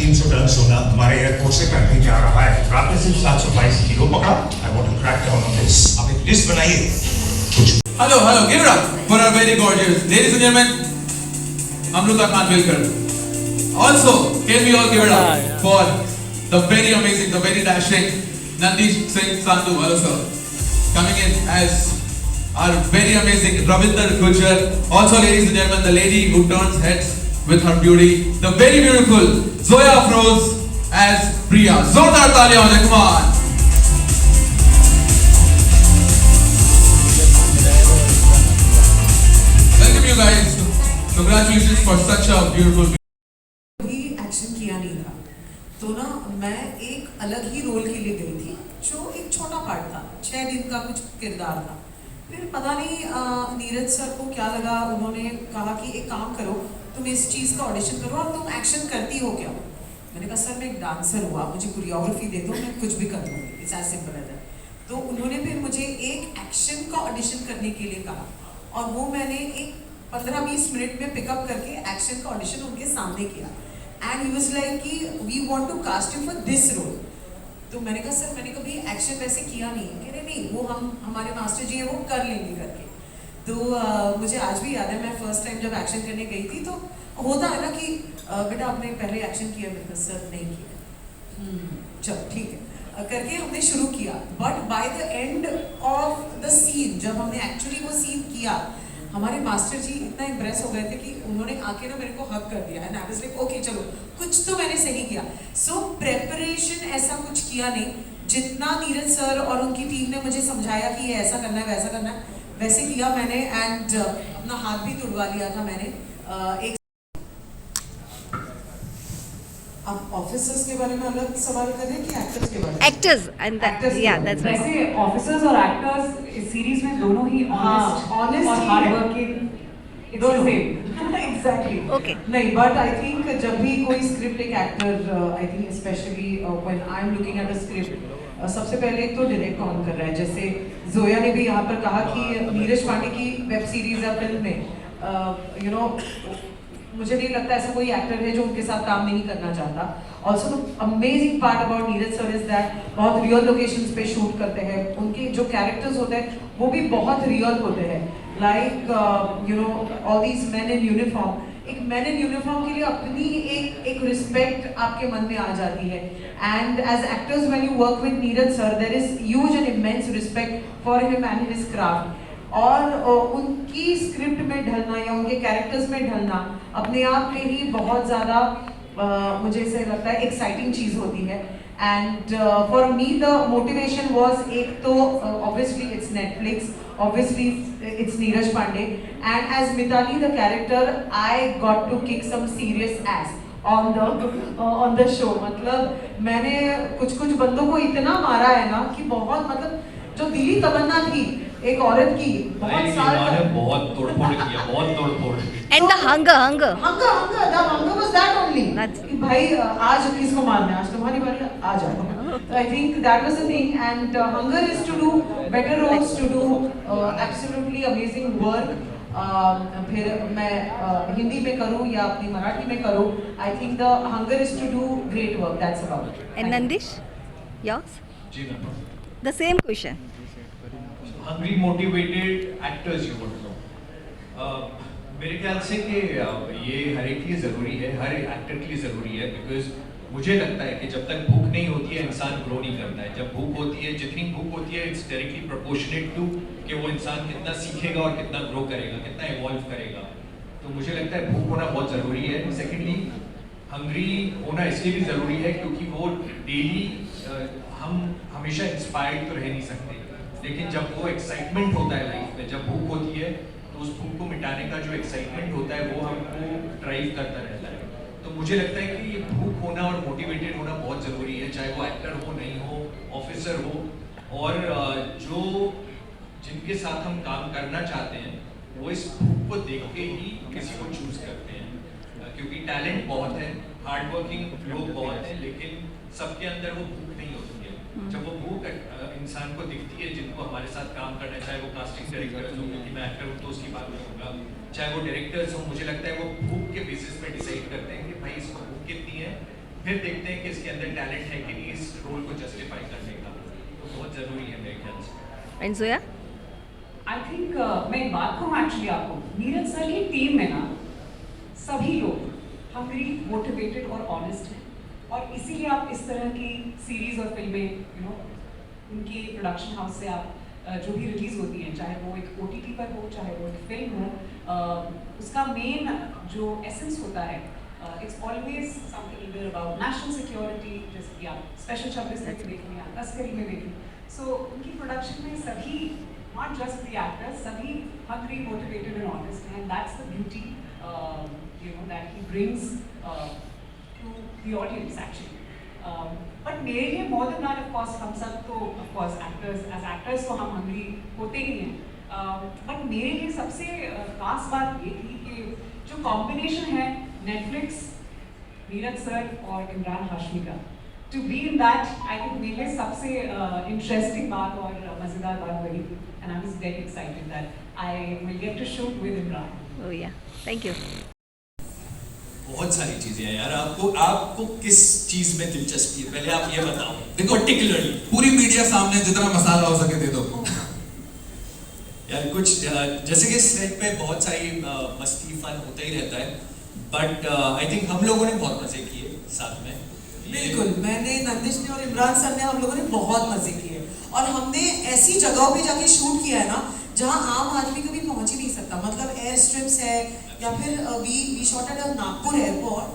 300 ton सोना हमारे airport से करने जा रहा है। आपने सिर्फ 722 किलो पकड़ा। I want to crack down on this. आप एक लिस्ट बनाइए। Hello, give it up for our very gorgeous, ladies and gentlemen, Amruta Khanvilkar. Also, can we all give it up for the very amazing, the very dashing Nandish Singh Sandhu. Hello sir, coming in as our very amazing Ravinder Gujjar. Also, ladies and gentlemen, the lady who turns heads with her beauty, the very beautiful Zoya Afroz as Priya. Zordar taaliyan ho jaye, come on. Welcome you guys. Congratulations for such a beautiful. भी action किया नहीं था, तो ना मैं एक अलग ही role के लिए गई थी, जो एक छोटा पार्ट था, 6 दिन का कुछ किरदार था। फिर पता नहीं नीरज सर को क्या लगा, उन्होंने कहा कि एक काम करो, तुम इस चीज़ का ऑडिशन करो और तुम एक्शन करती हो क्या? मैंने कहा सर मैं एक डांसर हुआ, मुझे कोरियोग्राफी दे दो, मैं कुछ भी कर दूँगी, it's as simple as that. तो उन्होंने फिर मुझे एक एक्शन का ऑडिशन करने के लिए कहा और वो मैंने एक 15-20 मिनट में पिकअप करके एक्शन का ऑडिशन उनके सामने किया। एंड ही वाज लाइक कि we want to cast you for this role. तो मैंने कहा सर मैंने कभी एक्शन वैसे किया नहीं। कह रहे नहीं, वो हमारे मास्टर जी हैं, वो कर लेंगे करके। तो मुझे आज भी याद है, मैं फर्स्ट टाइम जब एक्शन करने गई थी तो होता है ना कि बेटा आपने पहले एक्शन किया? मैंने कहा सर नहीं किया। चलो ठीक है करके हमने शुरू किया। But by the end of the scene, जब हमने एक्चुअली वो सीन किया, हमारे मास्टर जी इतना इम्प्रेस हो गए थे कि उन्होंने आके ना मेरे को हक कर दिया। And I was like okay चलो कुछ तो मैंने सही किया। सो प्रेपरेशन ऐसा कुछ किया नहीं, जितना नीरज सर और उनकी टीम ने मुझे समझाया कि ये ऐसा करना है वैसा करना है, वैसे किया मैंने। एंड अपना हाथ भी तुड़वा लिया था मैंने। एक आप ऑफिसर्स के बारे में अलग सवाल कर रहे हैं कि एक्टर्स के बारे में? Actors and that, yeah, that's right. वैसे ऑफिसर्स और एक्टर्स इस सीरीज में दोनों ही ऑनेस्ट और hard working, it's the same. Exactly. Okay. नहीं, बट आई थिंक जब भी कोई स्क्रिप्ट एक actor, I think specially when I am looking at a script, सबसे पहले एक तो डायरेक्ट कौन कर रहा है। जैसे जोया ने भी यहाँ पर कहा कि नीरज पांडे की वेब सीरीज या फिल्म में यू नो मुझे नहीं लगता ऐसा कोई एक्टर है जो उनके साथ काम नहीं करना चाहता। Also the amazing part about Neeraj sir is that बहुत रियल लोकेशंस पे शूट करते हैं। उनके जो कैरेक्टर्स होते हैं वो भी बहुत रियल होते हैं। Like you know all these man in uniform, एक मैन इन यूनिफॉर्म के लिए अपनी एक रिस्पेक्ट आपके मन में आ जाती है। And as actors when you work with Neeraj sir there is huge and immense respect for him and his craft. और उनकी स्क्रिप्ट में ढलना या उनके कैरेक्टर्स में ढलना अपने आप में ही बहुत ज़्यादा मुझे ऐसे लगता है एक्साइटिंग चीज़ होती है। And for me the motivation was, एक तो obviously it's Netflix, obviously it's Neeraj Pandey, and as Mitali the character I got to kick some serious ass on the show। मतलब मैंने कुछ बंदों को इतना मारा है ना कि बहुत, मतलब जो दिली तमन्ना थी एक औरत की, बहुत साल तक बहुत तोड़फोड़ किया, बहुत तोड़फोड़। And the hunger. the hunger was that only कि भाई आज किसको मारना है, आज तुम्हारी बारी, आ जाओ। So I think that was the thing, and hunger is to do better roles, to do absolutely amazing work। फिर मैं हिंदी में करूँ या अपनी मराठी में करूँ, I think the hunger is to do great work, that's about it। And Nandish, yours? जी ma'am. The same question. Hungry motivated actors you want to know. मेरे ख्याल से कि ये हर एक के लिए ज़रूरी है, हर एक्टर के लिए ज़रूरी है। बिकॉज मुझे लगता है कि जब तक भूख नहीं होती है इंसान ग्रो नहीं करता है। जब भूख होती है, जितनी भूख होती है इट्स डायरेक्टली प्रोपोर्शनेट टू कि वो इंसान कितना सीखेगा और कितना ग्रो करेगा, कितना इवॉल्व करेगा। तो मुझे लगता है भूख होना बहुत ज़रूरी है। सेकेंडली हंग्री होना इसलिए भी ज़रूरी है क्योंकि वो डेली हम हमेशा इंस्पायर्ड तो रह नहीं सकते, लेकिन जब वो एक्साइटमेंट होता है लाइफ में, जब भूख होती है तो उस भूख को मिटाने का जो एक्साइटमेंट होता है वो हमको ड्राइव करता रहता है। तो मुझे लगता है कि ये भूख होना और मोटिवेटेड होना बहुत ज़रूरी है, चाहे वो एक्टर हो, नहीं हो, ऑफिसर हो। और जो जिनके साथ हम काम करना चाहते हैं वो इस भूख को देख के ही किसी को चूज करते हैं, क्योंकि टैलेंट बहुत है, हार्ड वर्किंग लोग बहुत हैं, लेकिन सबके अंदर वो भूख नहीं होती है। जब वो भूख इंसान को दिखती है, जिनको हमारे साथ काम करना है, चाहे वो कास्टिंग डायरेक्टर्स हो, क्योंकि मैं एक्टर हूँ तो उसकी बात करूँगा, चाहे वो डायरेक्टर्स हो, मुझे लगता है वो भूख के बेसिस पे डिसाइड करते हैं कि भाई इसको भूख कितनी है, फिर देखते हैं कि इसके अंदर टैलेंट है कि नहीं इस रोल को जस्टिफाई करने का, तो बहुत ज़रूरी है मेरे ख्याल से। And Zoya? आई थिंक मैं एक बात कहूँ एक्चुअली आपको, नीरज सर की टीम में ना सभी लोग हंग्री, मोटिवेटेड और ऑनेस्ट हैं, और इसीलिए आप इस तरह की सीरीज और फिल्में उनकी प्रोडक्शन हाउस से आप जो भी रिलीज होती हैं, चाहे वो एक OTT पर हो, चाहे वो एक फिल्म हो, उसका मेन जो एसेंस होता है, it's always something either about national security, जैसे कि आप स्पेशल 26 में देखें या तस्करी में देखें। सो उनकी प्रोडक्शन में सभी, not just the actors, सभी hungry, motivated and honest, and that's the beauty, that he brings to the audience actually. But मेरे लिए more than that, of course, हम सब तो of course actors तो हम hungry होते ही हैं. But मेरे लिए सबसे खास बात ये थी कि जो combination है Netflix, नीरज सर और इमरान हाशमी का, to be in that, I think मेरे लिए सबसे interesting बात और मज़ेदार बात वही थी, and I was very excited that I will get to shoot with Imran. Oh yeah, thank you. बहुत सारी चीजें हैं यार। आपको किस चीज में दिलचस्पी है, पहले आप ये बताओ। देखो, पर्टिकुलरली पूरी मीडिया सामने जितना मसाला हो सके दे दो। यार कुछ जैसे कि सेट पे बहुत सारी मस्ती फन होता ही रहता है, बट आई थिंक हम लोगों ने बहुत मजे किए साथ में। बिल्कुल, मैंने, नंदिश ने और इमरान सर ने, हम लोगों ने बहुत मजे किए, और हमने ऐसी जगहों पे जाके शूट किया है ना जहां आम आदमी कभी पहुंच ही नहीं सकता। मतलब एयर स्ट्रिप्स है, या फिर we shot at Nagpur airport,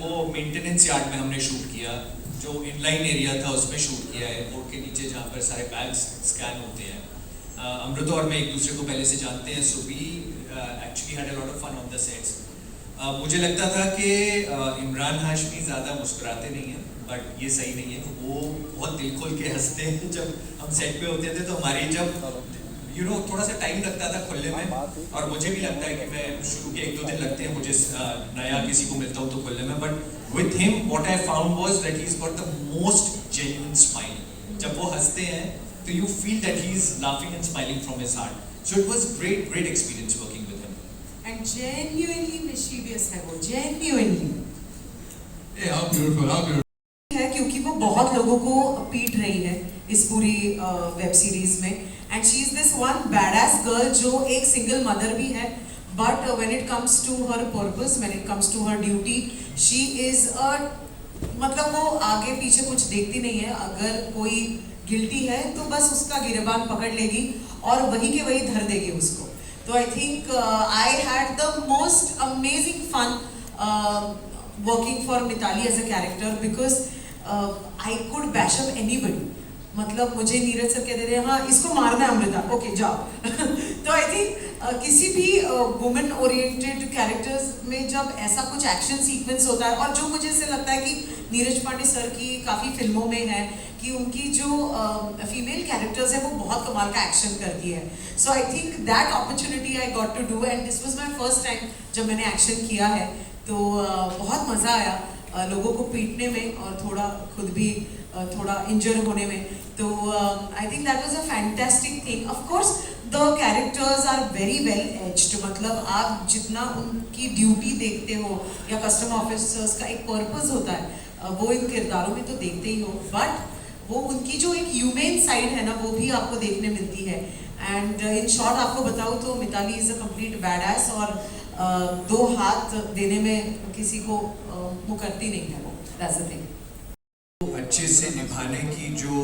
वो मेंटेनेंस यार्ड में हमने शूट किया, जो इनलाइन एरिया था उसमें शूट किया, एयरपोर्ट के नीचे जहाँ पर सारे बैग्स स्कैन होते हैं। अमृता और मैं एक दूसरे को पहले से जानते हैं, so we actually had a lot of fun on the sets. मुझे लगता था कि इमरान हाशमी ज़्यादा मुस्कुराते नहीं हैं, बट ये सही नहीं है। वो बहुत दिल खोल के हंसते हैं। जब हम सेट पे होते थे तो हमारी जब थोड़ा सा टाइम लगता था खुलने में, और मुझे भी लगता है कि मैं शुरू के 1-2 दिन लगते हैं मुझे नया किसी को मिलता हूँ तो खुलने में, but with him what I found was that he is got the most genuine smile. जब वो हंसते हैं तो you feel that he is laughing and smiling from his heart. So it was great experience working with him. And genuinely mischievous है वो, genuinely how beautiful है, क्योंकि वो बहुत लोगों को पीट रही है इस पूरी वेब सीरीज में, and she is this one badass girl जो एक सिंगल मदर भी है, but when it comes to her purpose, when it comes to her duty, she is मतलब वो आगे पीछे कुछ देखती नहीं है। अगर कोई गिल्टी है तो बस उसका गिरबान पकड़ लेगी और वही के वही धर देगी उसको। तो I think I had the most amazing fun working for Mitali as a character, because I could bash up anybody. मतलब मुझे नीरज सर कहते थे हाँ इसको मारना है अमृता, ओके जाओ। तो आई थिंक किसी भी वुमेन ओरिएंटेड कैरेक्टर्स में जब ऐसा कुछ एक्शन सीक्वेंस होता है, और जो मुझे ऐसे लगता है कि नीरज पांडे सर की काफ़ी फिल्मों में है कि उनकी जो फीमेल कैरेक्टर्स है वो बहुत कमाल का एक्शन करती है। So I think that opportunity I got to do, and this was my first time जब मैंने एक्शन किया है। तो बहुत मज़ा आया लोगों को पीटने में और थोड़ा खुद भी थोड़ा इंजर होने में। तो I think that was a fantastic thing. Of course the characters are very well etched, मतलब आप जितना उनकी ड्यूटी देखते हो या कस्टम ऑफिसर्स का एक पर्पस होता है वो इन किरदारों में तो देखते ही हो, बट वो उनकी जो एक ह्यूमन साइड है ना वो भी आपको देखने मिलती है। एंड इन शॉर्ट आपको बताऊँ तो Mitali is a complete badass, और 2 हाथ देने में किसी को मुकरती नहीं है वो, दैट्स द थिंग। अच्छे से निभाने की जो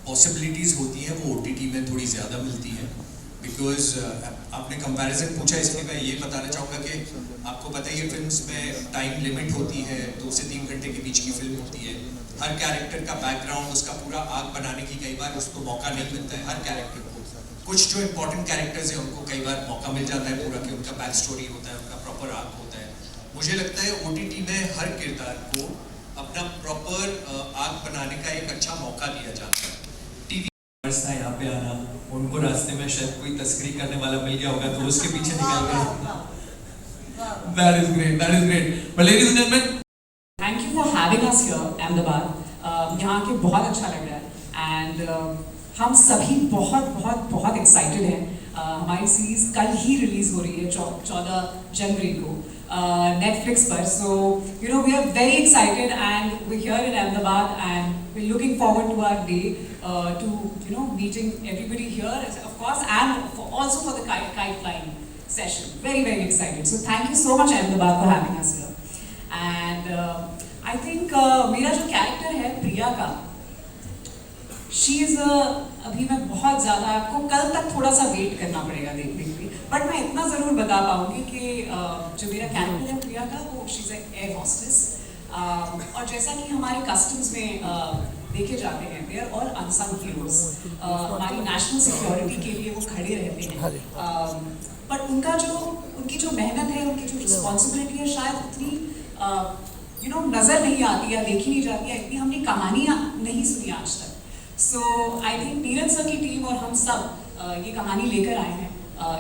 पॉसिबिलिटीज़ होती हैं वो OTT में थोड़ी ज़्यादा मिलती हैं, बिकॉज आपने कंपैरिजन पूछा, इसलिए मैं ये बताना चाहूँगा कि आपको पता ही है फिल्म्स में टाइम लिमिट होती है, 2 से 3 घंटे के बीच की फिल्म होती है। हर कैरेक्टर का बैकग्राउंड, उसका पूरा आर्क बनाने की कई बार उसको मौका नहीं मिलता है हर कैरेक्टर को। कुछ जो इंपॉर्टेंट कैरेक्टर्स हैं उनको कई बार मौका मिल जाता है पूरा, कि उनका बैक स्टोरी होता है, उनका प्रॉपर आर्क होता है। मुझे लगता है OTT में हर किरदार को अपना प्रॉपर आर्क बनाने का एक अच्छा मौका दिया जाता है। TV था यहाँ पे आना, उनको रास्ते में शायद कोई तस्करी करने वाला मिल गया होगा तो उसके पीछे निकल गए। That is great, that is great. But ladies and gentlemen, Thank you for having us here, Ahmedabad. यहाँ के बहुत अच्छा लग रहा है, एंड हम सभी बहुत बहुत बहुत एक्साइटेड हैं हमारी सीरीज कल ही रिलीज हो रही है 14 जनवरी को नेटफ्लिक्स पर. So you know we are very excited and we here in Ahmedabad and we looking forward to our day to meeting everybody here, of course, and also for the kite flying session. Very, very excited. So thank you so much Ahmedabad for having us here. And I think मेरा जो character है प्रिया का, she is अभी मैं बहुत ज़्यादा, आपको कल तक थोड़ा सा वेट करना पड़ेगा देखने के लिए, बट मैं इतना ज़रूर बता पाऊँगी कि जो मेरा कैरेक्टर है प्रिया का, वो शी इज़ एयर हॉस्टेस. और जैसा कि हमारे कस्टम्स में देखे जाते हैं, they are all unsung heroes. हमारी नेशनल सिक्योरिटी के लिए वो खड़े रहते हैं, पर उनकी जो मेहनत है, उनकी जो रिस्पॉन्सिबिलिटी है, शायद उतनी नज़र नहीं आती या देखी नहीं जाती है, इतनी हमने कहानियाँ नहीं सुनी आज तक. So I think Neeraj sir की टीम और हम सब ये कहानी लेकर आए हैं.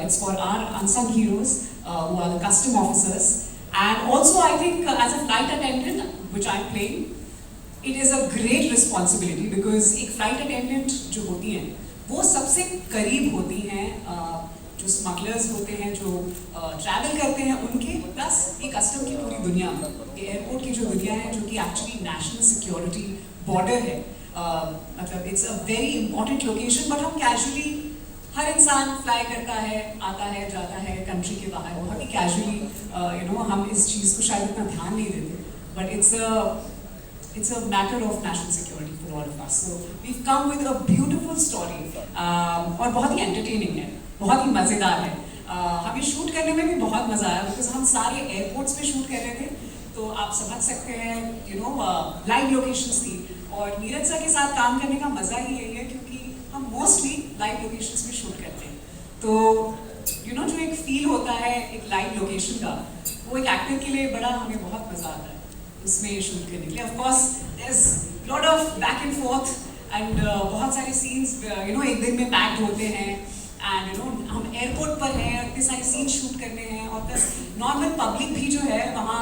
It's for our unsung heroes who are the custom officers. And also I think as a flight attendant which I am playing, it is a great responsibility, because एक फ्लाइट अटेंडेंट जो होती हैं वो सबसे करीब होती हैं जो स्मगलर्स होते हैं, जो ट्रैवल करते हैं उनके, प्लस ये कस्टम की पूरी दुनिया, ये एयरपोर्ट की जो दुनिया है, जो कि एक्चुअली नेशनल सिक्योरिटी बॉर्डर है. मतलब it's a very important location, but हम कैजुअली, हर इंसान फ्लाई करता है, आता है, जाता है कंट्री के बाहर, बहुत ही कैजुअली हम इस चीज़ को शायद इतना ध्यान नहीं देते, but it's a matter of national security for all of us. So we've come with a beautiful story और बहुत ही entertaining है, बहुत ही मज़ेदार है. हमें शूट करने में भी बहुत मज़ा आया, बिकॉज हम सारे एयरपोर्ट्स पे शूट कर रहे थे, तो आप समझ सकते हैं लाइव लोकेशंस थी. और नीरज सर के साथ काम करने का मज़ा ही यही है, क्योंकि हम मोस्टली लाइव लोकेशंस में शूट करते हैं, तो जो एक फील होता है एक लाइव लोकेशन का, वो एक एक्टर के लिए बड़ा, हमें बहुत मज़ा आता है उसमें शूट करने के लिए. Of course there is lot of back and forth and बहुत सारे सीन्स एक दिन में पैक्ड होते हैं, एंड हम एयरपोर्ट पर हैं, इतने सारे सीन शूट करने हैं, और प्लस नॉर्मल पब्लिक भी जो है वहाँ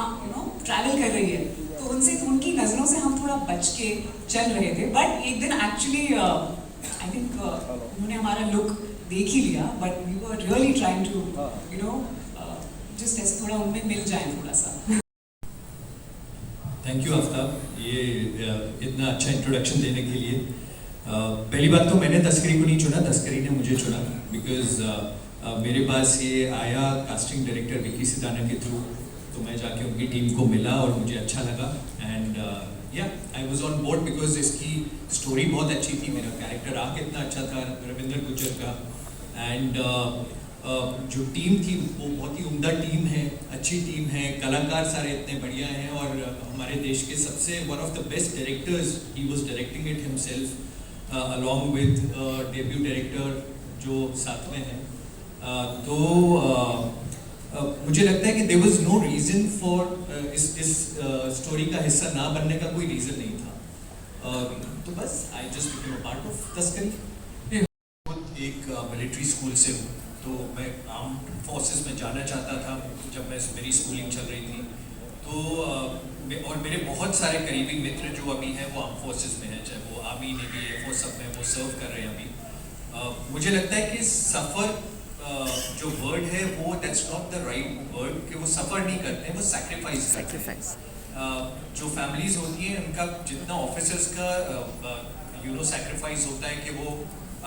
ट्रैवल कर रही है, तो उनकी नज़रों से हम थोड़ा बच के चल रहे थे. बट एक दिन एक्चुअली आई थिंक उन्होंने हमारा लुक देख ही लिया, but we were really trying to just ऐसे थोड़ा उनमें मिल जाए थोड़ा सा. थैंक यू आफ्ताब, ये इतना अच्छा इंट्रोडक्शन देने के लिए. पहली बात तो मैंने तस्करी को नहीं चुना, तस्करी ने मुझे चुना, बिकॉज मेरे पास ये आया कास्टिंग डायरेक्टर विकी सिदाना के थ्रू, तो मैं जाके उनकी टीम को मिला और मुझे अच्छा लगा. एंड या I was on board because इसकी स्टोरी बहुत अच्छी थी, मेरा कैरेक्टर आर्क इतना अच्छा था रविंदर गुज्जर का, एंड जो टीम थी वो बहुत ही उम्दा टीम है, अच्छी टीम है, कलाकार सारे इतने बढ़िया हैं, और हमारे देश के सबसे one of the best directors, he was directing it himself along with debut director जो साथ में हैं. तो मुझे लगता है कि there was no reason for इस स्टोरी का हिस्सा ना बनने का कोई रीज़न नहीं था. तो बस I just became a part of तस्करी. एक मिलिट्री स्कूल से हूँ, तो मैं आर्म फोर्सेस में जाना चाहता था जब मेरी स्कूलिंग चल रही थी. तो और मेरे बहुत सारे करीबी मित्र जो अभी हैं वो आर्म फोर्सेस में हैं, चाहे वो आर्मी, नेवी, एयरफोर्स, सब में वो सर्व कर रहे हैं अभी. मुझे लगता है कि सफ़र जो वर्ड है वो that's not the right word, कि वो सफ़र नहीं करते हैं, वो सैक्रिफाइस करते हैं. जो फैमिलीज़ होती हैं उनका जितना ऑफिसर्स का सैक्रिफाइस होता है कि वो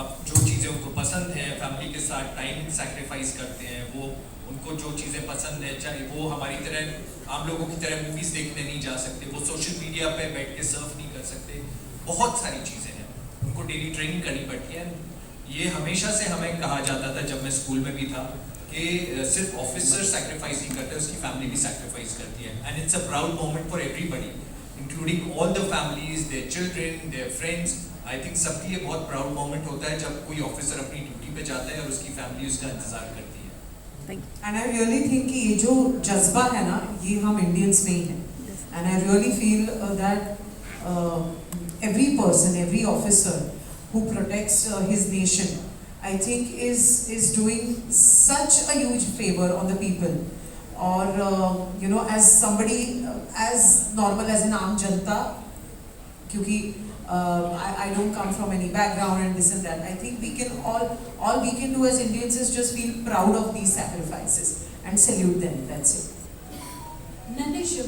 अब जो चीज़ें उनको पसंद है फैमिली के साथ टाइम सैक्रिफाइस करते हैं, वो उनको जो चीज़ें पसंद है, चाहे वो हमारी तरह आम लोगों की तरह मूवीज़ देखने नहीं जा सकते, वो सोशल मीडिया पे बैठ के सर्फ नहीं कर सकते, बहुत सारी चीज़ें हैं, उनको डेली ट्रेनिंग करनी पड़ती है. ये हमेशा से हमें कहा जाता था जब मैं स्कूल में भी था कि सिर्फ ऑफिसर सैक्रिफाइस नहीं करते, उसकी फैमिली भी सैक्रिफाइस करती है. And it's a proud moment for everybody, including all the families, their children, their friends. I think सबके लिए बहुत प्राउड मोमेंट होता है जब कोई ऑफिसर अपनी ड्यूटी पे जाता है और उसकी फैमिली उसका इंतजार करती है. एंड आई रियली थिंक कि ये जो जज्बा है ना, ये हम इंडियंस में ही है. And I really feel that every person, every officer who protects his nation, I think is doing such a huge favor on the people. Or as somebody as normal as an आम जनता, क्योंकि I don't come from any background and this and that. I think we can all we can do as Indians is just feel proud of these sacrifices and salute them. That's it. Nanish,